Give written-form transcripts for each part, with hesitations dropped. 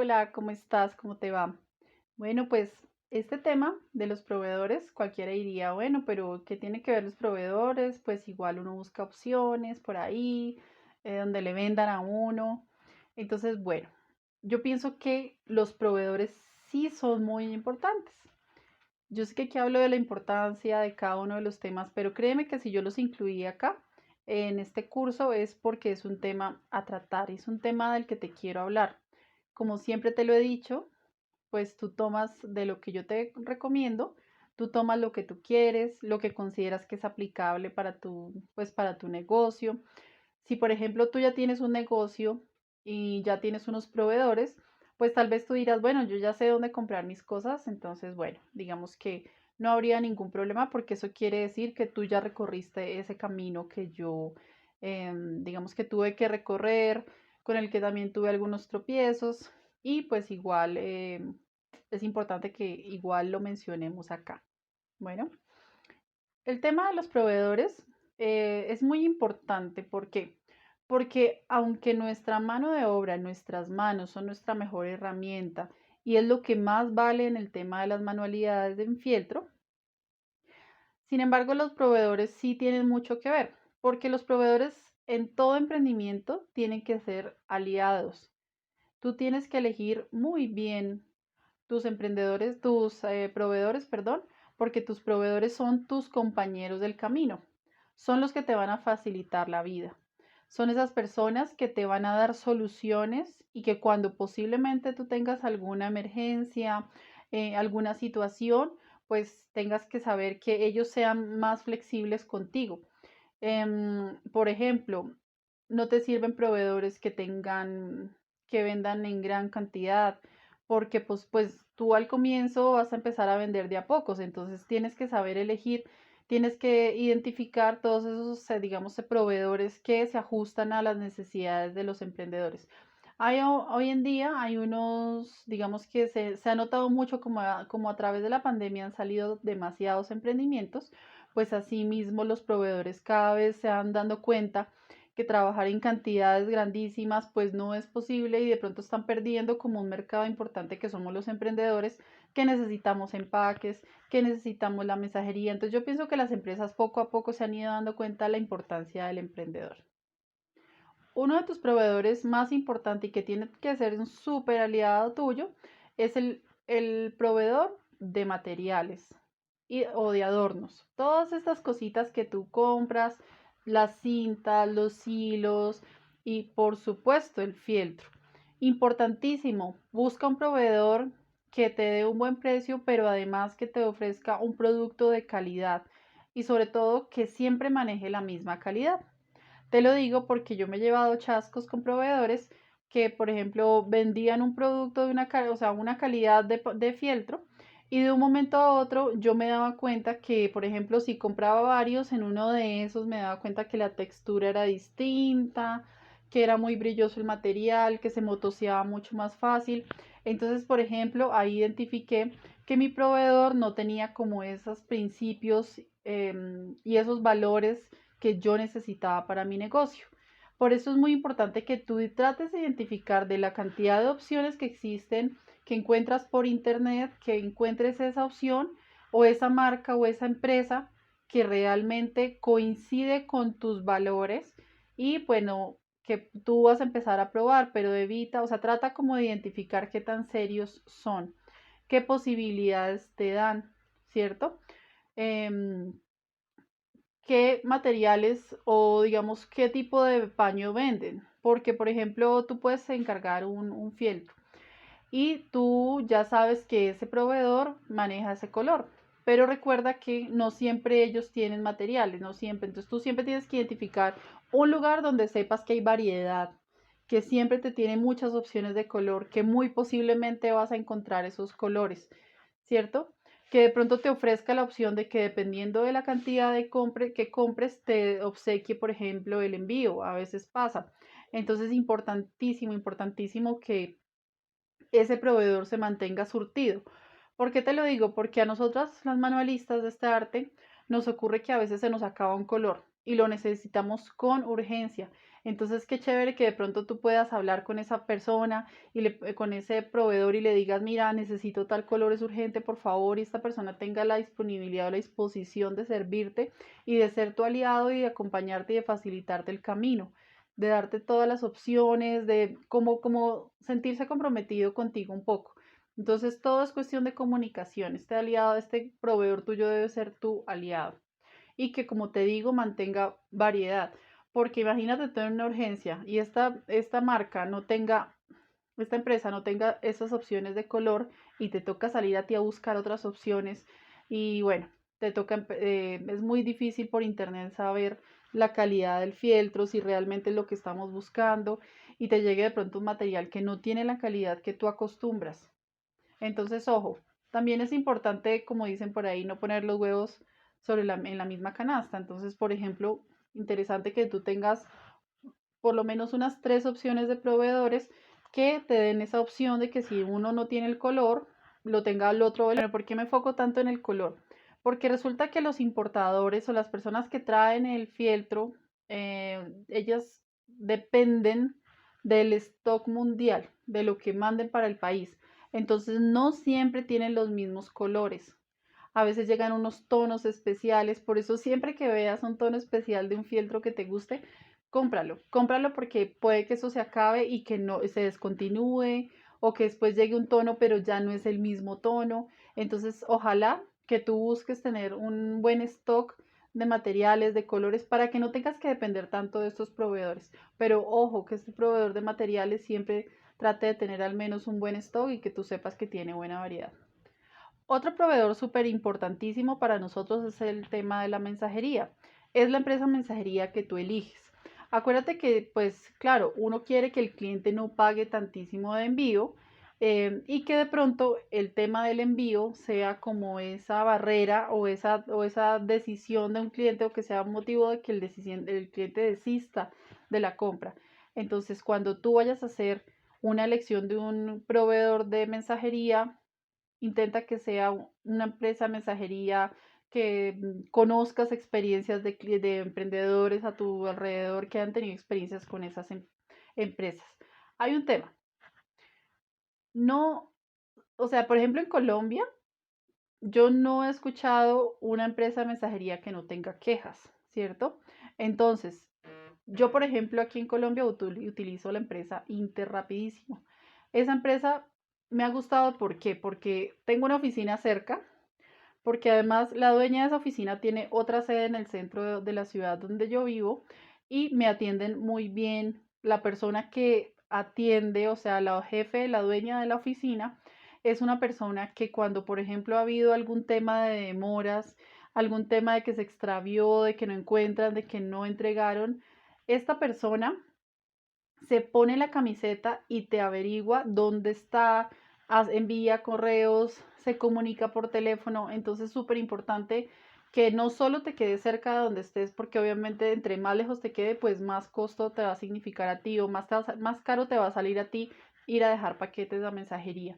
Hola, ¿cómo estás? ¿Cómo te va? Bueno, pues este tema de los proveedores, cualquiera diría, bueno, pero ¿qué tiene que ver los proveedores? Pues igual uno busca opciones por ahí, donde le vendan a uno. Entonces, bueno, yo pienso que los proveedores sí son muy importantes. Yo sé que aquí hablo de la importancia de cada uno de los temas, pero créeme que si yo los incluí acá en este curso es porque es un tema a tratar, es un tema del que te quiero hablar. Como siempre te lo he dicho, pues tú tomas de lo que yo te recomiendo, tú tomas lo que tú quieres, lo que consideras que es aplicable para pues para tu negocio. Si por ejemplo tú ya tienes un negocio y ya tienes unos proveedores, pues tal vez tú dirás, bueno, yo ya sé dónde comprar mis cosas, entonces bueno, digamos que no habría ningún problema porque eso quiere decir que tú ya recorriste ese camino que yo, digamos que tuve que recorrer, con el que también tuve algunos tropiezos y pues igual es importante que igual lo mencionemos acá. Bueno, el tema de los proveedores es muy importante. ¿Por qué? Porque aunque nuestra mano de obra, nuestras manos son nuestra mejor herramienta y es lo que más vale en el tema de las manualidades de fieltro, sin embargo los proveedores sí tienen mucho que ver, porque los proveedores en todo emprendimiento tienen que ser aliados. Tú tienes que elegir muy bien tus proveedores, perdón, porque tus proveedores son tus compañeros del camino. Son los que te van a facilitar la vida. Son esas personas que te van a dar soluciones y que cuando posiblemente tú tengas alguna emergencia, alguna situación, pues tengas que saber que ellos sean más flexibles contigo. Por ejemplo, no te sirven proveedores que vendan en gran cantidad, porque pues tú al comienzo vas a empezar a vender de a pocos, entonces tienes que saber elegir, tienes que identificar todos esos, digamos, proveedores que se ajustan a las necesidades de los emprendedores. Hoy en día hay unos, digamos que se ha notado mucho como a través de la pandemia han salido demasiados emprendimientos, pues asimismo los proveedores cada vez se han dando cuenta que trabajar en cantidades grandísimas pues no es posible y de pronto están perdiendo como un mercado importante que somos los emprendedores, que necesitamos empaques, que necesitamos la mensajería. Entonces yo pienso que las empresas poco a poco se han ido dando cuenta de la importancia del emprendedor. Uno de tus proveedores más importante y que tiene que ser un súper aliado tuyo es el proveedor de materiales o de adornos. Todas estas cositas que tú compras, las cintas, los hilos y por supuesto el fieltro. Importantísimo, busca un proveedor que te dé un buen precio, pero además que te ofrezca un producto de calidad y sobre todo que siempre maneje la misma calidad. Te lo digo porque yo me he llevado chascos con proveedores que, por ejemplo, vendían un producto de o sea, una calidad de fieltro y de un momento a otro yo me daba cuenta que, por ejemplo, si compraba varios en uno de esos, me daba cuenta que la textura era distinta, que era muy brilloso el material, que se motoseaba mucho más fácil. Entonces, por ejemplo, ahí identifiqué que mi proveedor no tenía como esos principios y esos valores que yo necesitaba para mi negocio. Por eso es muy importante que tú trates de identificar de la cantidad de opciones que existen, que encuentras por internet, que encuentres esa opción o esa marca o esa empresa que realmente coincide con tus valores y bueno, que tú vas a empezar a probar, pero evita, o sea, trata como de identificar qué tan serios son, qué posibilidades te dan, ¿cierto? Eh, qué materiales o digamos qué tipo de paño venden. Porque, por ejemplo, tú puedes encargar un fieltro y tú ya sabes que ese proveedor maneja ese color. Pero recuerda que no siempre ellos tienen materiales, no siempre. Entonces tú siempre tienes que identificar un lugar donde sepas que hay variedad, que siempre te tiene muchas opciones de color, que muy posiblemente vas a encontrar esos colores, ¿cierto? Que de pronto te ofrezca la opción de que dependiendo de la cantidad que compres, te obsequie, por ejemplo, el envío. A veces pasa. Entonces es importantísimo, importantísimo que ese proveedor se mantenga surtido. ¿Por qué te lo digo? Porque a nosotras, las manualistas de este arte, nos ocurre que a veces se nos acaba un color y lo necesitamos con urgencia. Entonces, qué chévere que de pronto tú puedas hablar con esa persona y con ese proveedor y le digas, mira, necesito tal color, es urgente, por favor, y esta persona tenga la disponibilidad o la disposición de servirte y de ser tu aliado y de acompañarte y de facilitarte el camino, de darte todas las opciones, de como sentirse comprometido contigo un poco. Entonces, todo es cuestión de comunicación. Este aliado, este proveedor tuyo debe ser tu aliado y que, como te digo, mantenga variedad. Porque imagínate tener una urgencia y esta marca no tenga, esta empresa no tenga esas opciones de color y te toca salir a ti a buscar otras opciones y bueno, te toca, es muy difícil por internet saber la calidad del fieltro, si realmente es lo que estamos buscando y te llegue de pronto un material que no tiene la calidad que tú acostumbras. Entonces, ojo, también es importante, como dicen por ahí, no poner los huevos en la misma canasta. Entonces, por ejemplo, interesante que tú tengas por lo menos unas 3 opciones de proveedores que te den esa opción de que si uno no tiene el color, lo tenga el otro. Bueno, ¿por qué me enfoco tanto en el color? Porque resulta que los importadores o las personas que traen el fieltro, ellas dependen del stock mundial, de lo que manden para el país. Entonces no siempre tienen los mismos colores. A veces llegan unos tonos especiales, por eso siempre que veas un tono especial de un fieltro que te guste, cómpralo porque puede que eso se acabe y que no se descontinúe o que después llegue un tono pero ya no es el mismo tono. Entonces, ojalá que tú busques tener un buen stock de materiales, de colores, para que no tengas que depender tanto de estos proveedores. Pero ojo, que este proveedor de materiales siempre trate de tener al menos un buen stock y que tú sepas que tiene buena variedad. Otro proveedor súper importantísimo para nosotros es el tema de la mensajería. Es la empresa mensajería que tú eliges. Acuérdate que, pues claro, uno quiere que el cliente no pague tantísimo de envío y que de pronto el tema del envío sea como esa barrera o esa decisión de un cliente o que sea un motivo de que el cliente desista de la compra. Entonces, cuando tú vayas a hacer una elección de un proveedor de mensajería, intenta que sea una empresa de mensajería que conozcas experiencias de emprendedores a tu alrededor que han tenido experiencias con esas empresas. Hay un tema, no, o sea, por ejemplo, en Colombia, yo no he escuchado una empresa de mensajería que no tenga quejas, ¿cierto? Entonces, yo, por ejemplo, aquí en Colombia utilizo la empresa Interrapidísimo. Esa empresa me ha gustado, ¿por qué? Porque tengo una oficina cerca, porque además la dueña de esa oficina tiene otra sede en el centro de la ciudad donde yo vivo y me atienden muy bien. La persona que atiende, o sea, la jefe, la dueña de la oficina, es una persona que cuando, por ejemplo, ha habido algún tema de demoras, algún tema de que se extravió, de que no encuentran, de que no entregaron, esta persona se pone la camiseta y te averigua dónde está, envía correos, se comunica por teléfono. Entonces, súper importante que no solo te quedes cerca de donde estés, porque obviamente entre más lejos te quede, pues más costo te va a significar a ti o más caro te va a salir a ti ir a dejar paquetes de mensajería.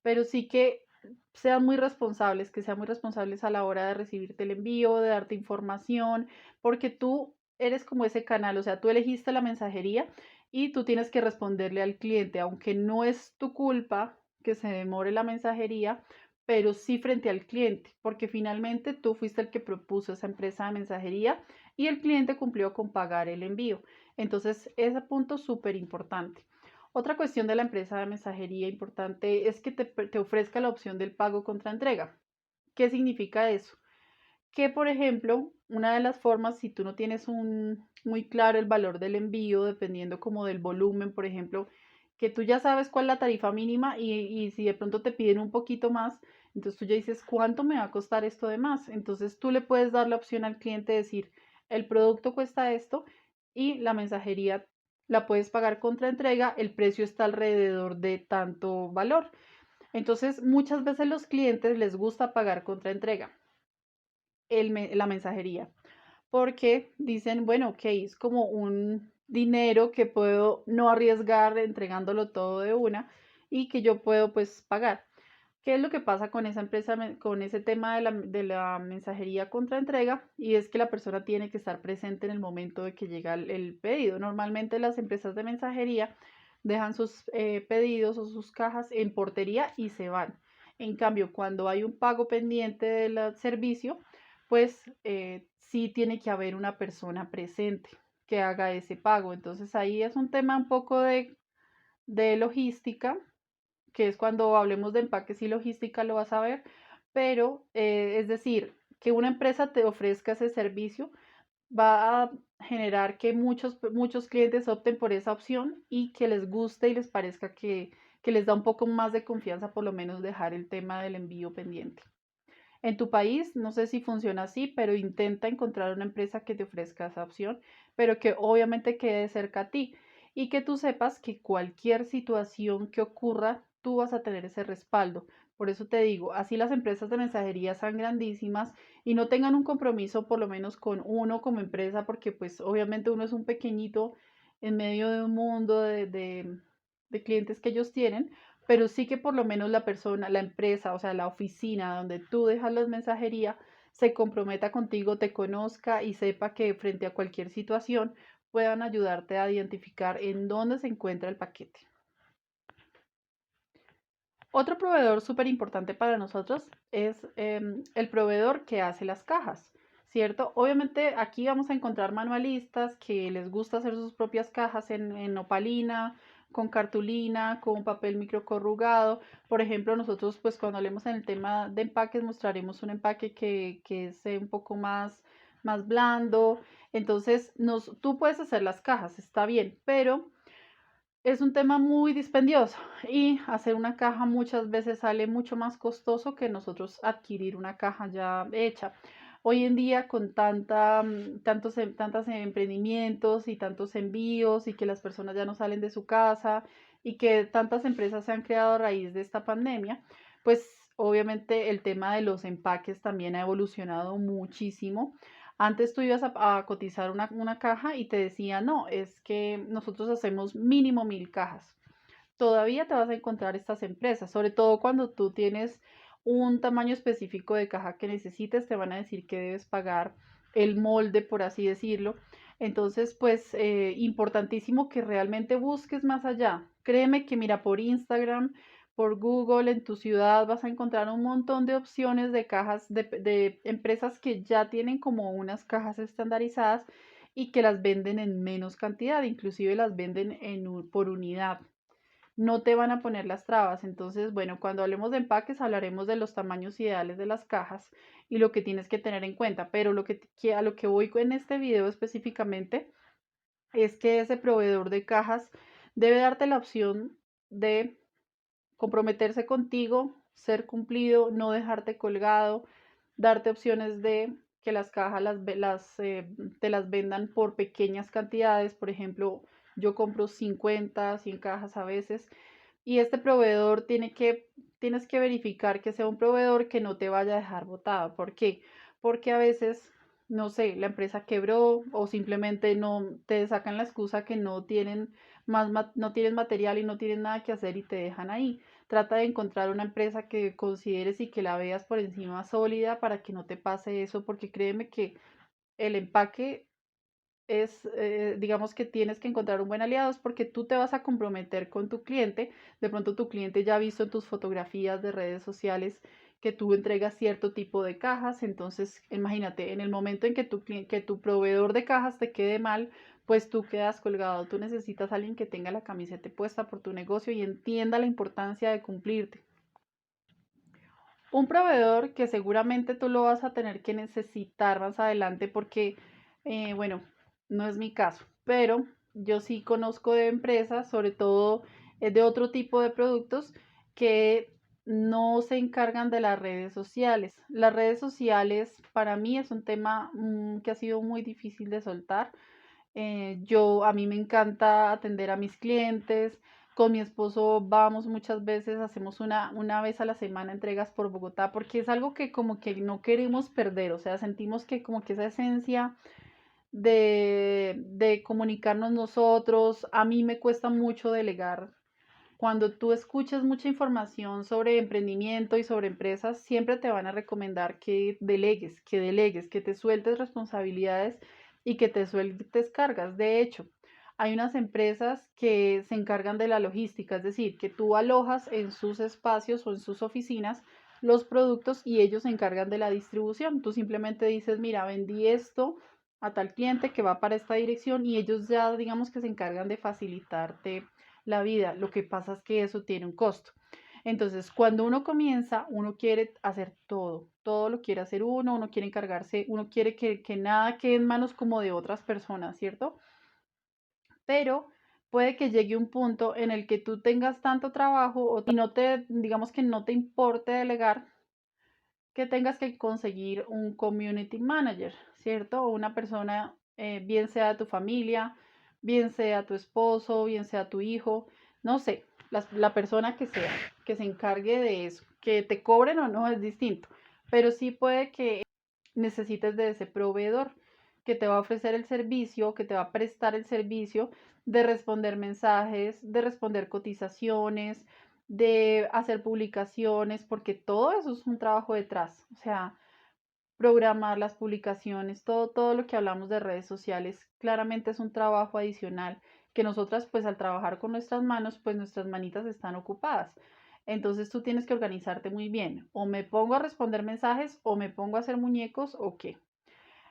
Pero sí que sean muy responsables, que sean muy responsables a la hora de recibirte el envío, de darte información, porque tú eres como ese canal, o sea, tú elegiste la mensajería y tú tienes que responderle al cliente, aunque no es tu culpa que se demore la mensajería, pero sí frente al cliente, porque finalmente tú fuiste el que propuso esa empresa de mensajería y el cliente cumplió con pagar el envío. Entonces, ese punto es súper importante. Otra cuestión de la empresa de mensajería importante es que te ofrezca la opción del pago contra entrega. ¿Qué significa eso? Que, por ejemplo, una de las formas, si tú no tienes muy claro el valor del envío, dependiendo como del volumen, por ejemplo, que tú ya sabes cuál es la tarifa mínima y si de pronto te piden un poquito más, entonces tú ya dices, ¿cuánto me va a costar esto de más? Entonces tú le puedes dar la opción al cliente de decir, el producto cuesta esto y la mensajería la puedes pagar contra entrega, el precio está alrededor de tanto valor. Entonces, muchas veces los clientes les gusta pagar contra entrega la mensajería, porque dicen, bueno, ok, es como un dinero que puedo no arriesgar entregándolo todo de una y que yo puedo pues pagar. ¿Qué es lo que pasa con esa empresa, con ese tema de la mensajería contra entrega? Y es que la persona tiene que estar presente en el momento de que llega el pedido. Normalmente las empresas de mensajería dejan sus pedidos o sus cajas en portería y se van. En cambio, cuando hay un pago pendiente del servicio, pues sí tiene que haber una persona presente que haga ese pago. Entonces ahí es un tema un poco de logística, que es cuando hablemos de empaques y logística lo vas a ver, pero es decir, que una empresa te ofrezca ese servicio va a generar que muchos clientes opten por esa opción y que les guste y les parezca que les da un poco más de confianza por lo menos dejar el tema del envío pendiente. En tu país, no sé si funciona así, pero intenta encontrar una empresa que te ofrezca esa opción, pero que obviamente quede cerca a ti y que tú sepas que cualquier situación que ocurra, tú vas a tener ese respaldo. Por eso te digo, así las empresas de mensajería sean grandísimas y no tengan un compromiso por lo menos con uno como empresa, porque pues obviamente uno es un pequeñito en medio de un mundo de clientes que ellos tienen, pero sí que por lo menos la persona, la empresa, o sea, la oficina donde tú dejas la mensajería, se comprometa contigo, te conozca y sepa que frente a cualquier situación puedan ayudarte a identificar en dónde se encuentra el paquete. Otro proveedor súper importante para nosotros es el proveedor que hace las cajas, ¿cierto? Obviamente aquí vamos a encontrar manualistas que les gusta hacer sus propias cajas en opalina, con cartulina, con papel microcorrugado. Por ejemplo, nosotros pues cuando hablemos en el tema de empaques mostraremos un empaque que es un poco más blando. Entonces, tú puedes hacer las cajas, está bien, pero es un tema muy dispendioso y hacer una caja muchas veces sale mucho más costoso que nosotros adquirir una caja ya hecha. Hoy en día con tantos emprendimientos y tantos envíos y que las personas ya no salen de su casa y que tantas empresas se han creado a raíz de esta pandemia, pues obviamente el tema de los empaques también ha evolucionado muchísimo. Antes tú ibas a cotizar una caja y te decía, no, es que nosotros hacemos mínimo 1000 cajas. Todavía te vas a encontrar estas empresas, sobre todo cuando tú tienes un tamaño específico de caja que necesites, te van a decir que debes pagar el molde, por así decirlo. Entonces, pues, importantísimo que realmente busques más allá. Créeme que mira, por Instagram, por Google, en tu ciudad vas a encontrar un montón de opciones de cajas de empresas que ya tienen como unas cajas estandarizadas y que las venden en menos cantidad, inclusive las venden por unidad, no te van a poner las trabas. Entonces, bueno, cuando hablemos de empaques hablaremos de los tamaños ideales de las cajas y lo que tienes que tener en cuenta, pero a lo que voy en este video específicamente es que ese proveedor de cajas debe darte la opción de comprometerse contigo, ser cumplido, no dejarte colgado, darte opciones de que las cajas te las vendan por pequeñas cantidades. Por ejemplo, yo compro 50, 100 cajas a veces y este proveedor tienes que verificar que sea un proveedor que no te vaya a dejar botado. ¿Por qué? Porque a veces, no sé, la empresa quebró o simplemente no te sacan la excusa que no tienen material y no tienen nada que hacer y te dejan ahí. Trata de encontrar una empresa que consideres y que la veas por encima sólida para que no te pase eso, porque créeme que el empaque digamos que tienes que encontrar un buen aliado, es porque tú te vas a comprometer con tu cliente. De pronto tu cliente ya ha visto en tus fotografías de redes sociales que tú entregas cierto tipo de cajas. Entonces, imagínate, en el momento en que que tu proveedor de cajas te quede mal, pues tú quedas colgado. Tú necesitas a alguien que tenga la camiseta puesta por tu negocio y entienda la importancia de cumplirte. Un proveedor que seguramente tú lo vas a tener que necesitar más adelante porque, bueno, no es mi caso, pero yo sí conozco de empresas, sobre todo de otro tipo de productos que no se encargan de las redes sociales. Las redes sociales para mí es un tema que ha sido muy difícil de soltar. A mí me encanta atender a mis clientes. Con mi esposo vamos muchas veces, hacemos una vez a la semana entregas por Bogotá, porque es algo que como que no queremos perder, o sea, sentimos que como que esa esencia de comunicarnos nosotros, a mí me cuesta mucho delegar Cuando tú escuchas mucha información sobre emprendimiento y sobre empresas, siempre te van a recomendar que delegues, que te sueltes responsabilidades y que te sueltes cargas. De hecho, hay unas empresas que se encargan de la logística, es decir, que tú alojas en sus espacios o en sus oficinas los productos y ellos se encargan de la distribución. Tú simplemente dices, mira, vendí esto a tal cliente que va para esta dirección y ellos ya digamos que se encargan de facilitarte la vida. Lo que pasa es que eso tiene un costo. Entonces, cuando uno comienza, uno quiere hacer todo, todo lo quiere hacer uno quiere encargarse, uno quiere que nada quede en manos como de otras personas, ¿cierto? Pero puede que llegue un punto en el que tú tengas tanto trabajo y no te, digamos que no te importe delegar, que tengas que conseguir un community manager, ¿cierto? O una persona, bien sea tu familia, bien sea tu esposo, bien sea tu hijo, no sé, la persona que sea, que se encargue de eso, que te cobren o no es distinto, pero sí puede que necesites de ese proveedor que te va a ofrecer el servicio, que te va a prestar el servicio de responder mensajes, de responder cotizaciones, de hacer publicaciones, porque todo eso es un trabajo detrás. O sea, programar las publicaciones, todo lo que hablamos de redes sociales, claramente es un trabajo adicional que nosotras, pues al trabajar con nuestras manos, pues nuestras manitas están ocupadas. Entonces tú tienes que organizarte muy bien. O me pongo a responder mensajes o me pongo a hacer muñecos o qué.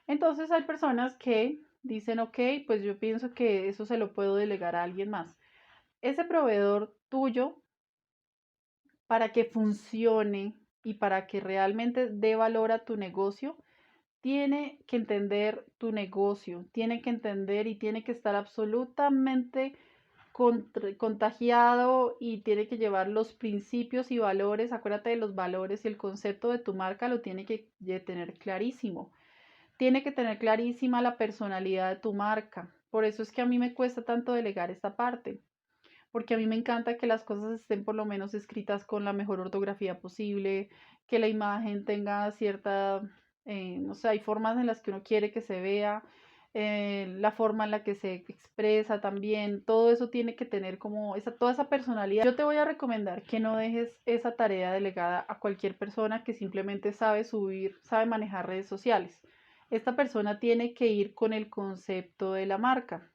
Entonces hay personas que dicen, ok, pues yo pienso que eso se lo puedo delegar a alguien más. Ese proveedor tuyo, para que funcione y para que realmente dé valor a tu negocio, tiene que entender tu negocio, tiene que entender y tiene que estar absolutamente contagiado y tiene que llevar los principios y valores. Acuérdate de los valores y el concepto de tu marca lo tiene que tener clarísimo. Tiene que tener clarísima la personalidad de tu marca. Por eso es que a mí me cuesta tanto delegar esta parte, porque a mí me encanta que las cosas estén por lo menos escritas con la mejor ortografía posible, que la imagen tenga cierta, no sé, hay formas en las que uno quiere que se vea, la forma en la que se expresa también, todo eso tiene que tener como toda esa personalidad. Yo te voy a recomendar que no dejes esa tarea delegada a cualquier persona que simplemente sabe subir, sabe manejar redes sociales. Esta persona tiene que ir con el concepto de la marca,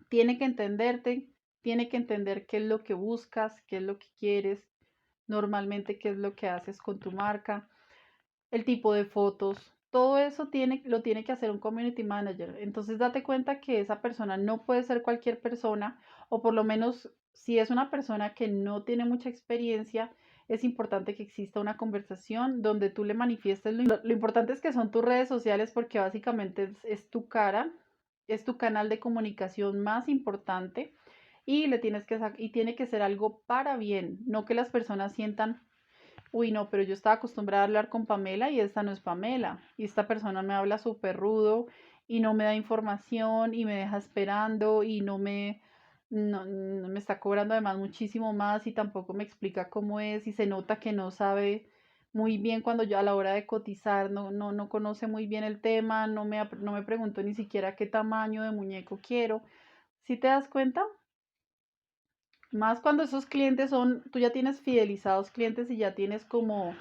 tiene que entenderte, tiene que entender qué es lo que buscas, qué es lo que quieres, normalmente qué es lo que haces con tu marca, el tipo de fotos, todo eso lo tiene que hacer un community manager. Entonces date cuenta que esa persona no puede ser cualquier persona, o por lo menos si es una persona que no tiene mucha experiencia, es importante que exista una conversación donde tú le manifiestes lo importante es que son tus redes sociales porque básicamente es tu cara, es tu canal de comunicación más importante y le tienes que y tiene que ser algo para bien, no que las personas sientan, uy, no, pero yo estaba acostumbrada a hablar con Pamela y esta no es Pamela. Y esta persona me habla súper rudo y no me da información y me deja esperando y no me está cobrando además muchísimo más y tampoco me explica cómo es y se nota que no sabe muy bien cuando yo a la hora de cotizar no conoce muy bien el tema, no me preguntó ni siquiera qué tamaño de muñeco quiero. ¿Sí te das cuenta? Más cuando esos clientes tú ya tienes fidelizados clientes y ya tienes como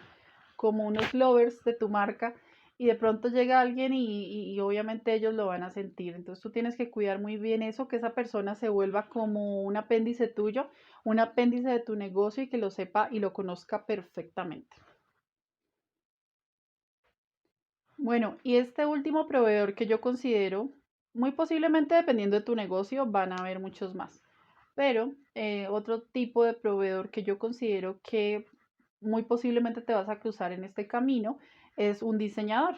unos lovers de tu marca y de pronto llega alguien y obviamente ellos lo van a sentir. Entonces tú tienes que cuidar muy bien eso, que esa persona se vuelva como un apéndice tuyo, un apéndice de tu negocio y que lo sepa y lo conozca perfectamente. Bueno, y este último proveedor que yo considero, muy posiblemente dependiendo de tu negocio, van a haber muchos más. Pero otro tipo de proveedor que yo considero que muy posiblemente te vas a cruzar en este camino es un diseñador.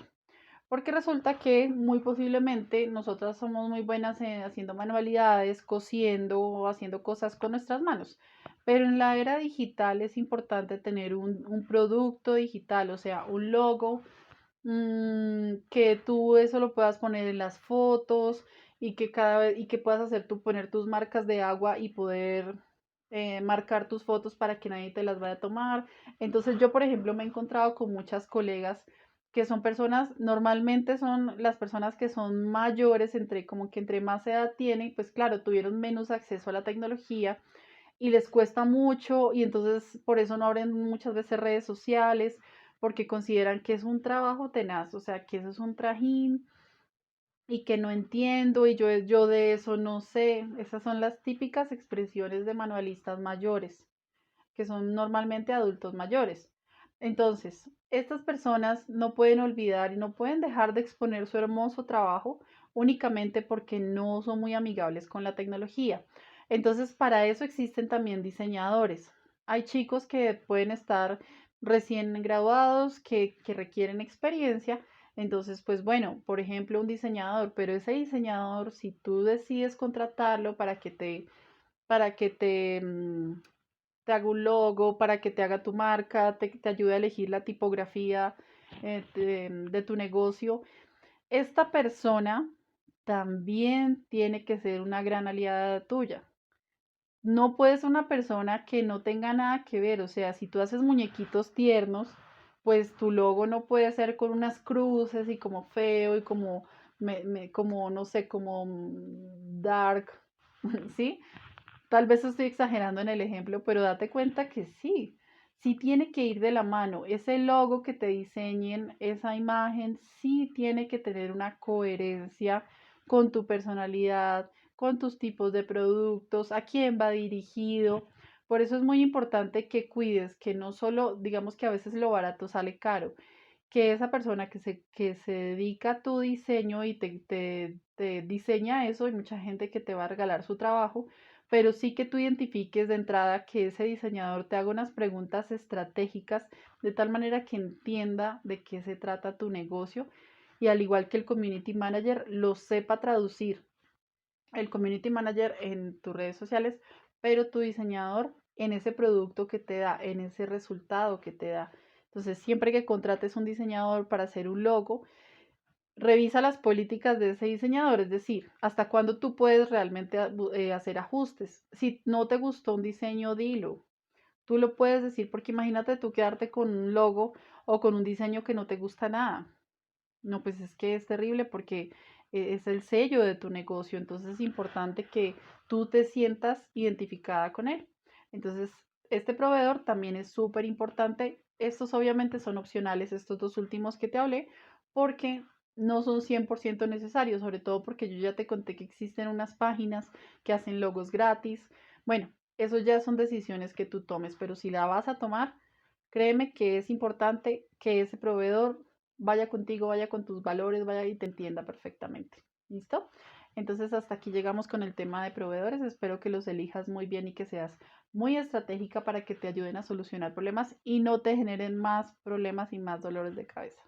Porque resulta que muy posiblemente nosotras somos muy buenas haciendo manualidades, cosiendo o haciendo cosas con nuestras manos. Pero en la era digital es importante tener un producto digital, o sea, un logo, que tú eso lo puedas poner en las fotos y que cada vez y que puedas hacer tú poner tus marcas de agua y poder marcar tus fotos para que nadie te las vaya a tomar. Entonces yo, por ejemplo, me he encontrado con muchas colegas que son personas, normalmente son las personas que son mayores, entre como que entre más edad tienen, pues claro, tuvieron menos acceso a la tecnología, y les cuesta mucho y entonces por eso no abren muchas veces redes sociales, porque consideran que es un trabajo tenaz, o sea, que eso es un trajín y que no entiendo y yo de eso no sé. Esas son las típicas expresiones de manualistas mayores, que son normalmente adultos mayores. Entonces, estas personas no pueden olvidar y no pueden dejar de exponer su hermoso trabajo únicamente porque no son muy amigables con la tecnología. Entonces, para eso existen también diseñadores. Hay chicos que pueden estar recién graduados, que requieren experiencia. Entonces, pues bueno, por ejemplo, un diseñador, pero ese diseñador, si tú decides contratarlo para que te haga un logo, para que te haga tu marca, te ayude a elegir la tipografía de tu negocio. Esta persona también tiene que ser una gran aliada tuya. No puedes ser una persona que no tenga nada que ver, o sea, si tú haces muñequitos tiernos, pues tu logo no puede ser con unas cruces y como feo y como, como no sé, como dark, ¿sí? Tal vez estoy exagerando en el ejemplo, pero date cuenta que sí, sí tiene que ir de la mano. Ese logo que te diseñen, esa imagen, sí tiene que tener una coherencia con tu personalidad, con tus tipos de productos, a quién va dirigido. Por eso es muy importante que cuides, que no solo, digamos que a veces lo barato sale caro, que esa persona que se dedica a tu diseño y te diseña eso, hay mucha gente que te va a regalar su trabajo, pero sí que tú identifiques de entrada que ese diseñador te haga unas preguntas estratégicas de tal manera que entienda de qué se trata tu negocio y al igual que el community manager lo sepa traducir el community manager en tus redes sociales, pero tu diseñador en ese producto que te da, en ese resultado que te da. Entonces, siempre que contrates un diseñador para hacer un logo, revisa las políticas de ese diseñador, es decir, hasta cuándo tú puedes realmente hacer ajustes. Si no te gustó un diseño, dilo. Tú lo puedes decir porque imagínate tú quedarte con un logo o con un diseño que no te gusta nada. No, pues es que es terrible porque es el sello de tu negocio, entonces es importante que tú te sientas identificada con él. Entonces, este proveedor también es súper importante. Estos obviamente son opcionales, estos dos últimos que te hablé, porque no son 100% necesarios, sobre todo porque yo ya te conté que existen unas páginas que hacen logos gratis. Bueno, eso ya son decisiones que tú tomes, pero si la vas a tomar, créeme que es importante que ese proveedor vaya contigo, vaya con tus valores, vaya y te entienda perfectamente. ¿Listo? Entonces hasta aquí llegamos con el tema de proveedores. Espero que los elijas muy bien y que seas muy estratégica para que te ayuden a solucionar problemas y no te generen más problemas y más dolores de cabeza.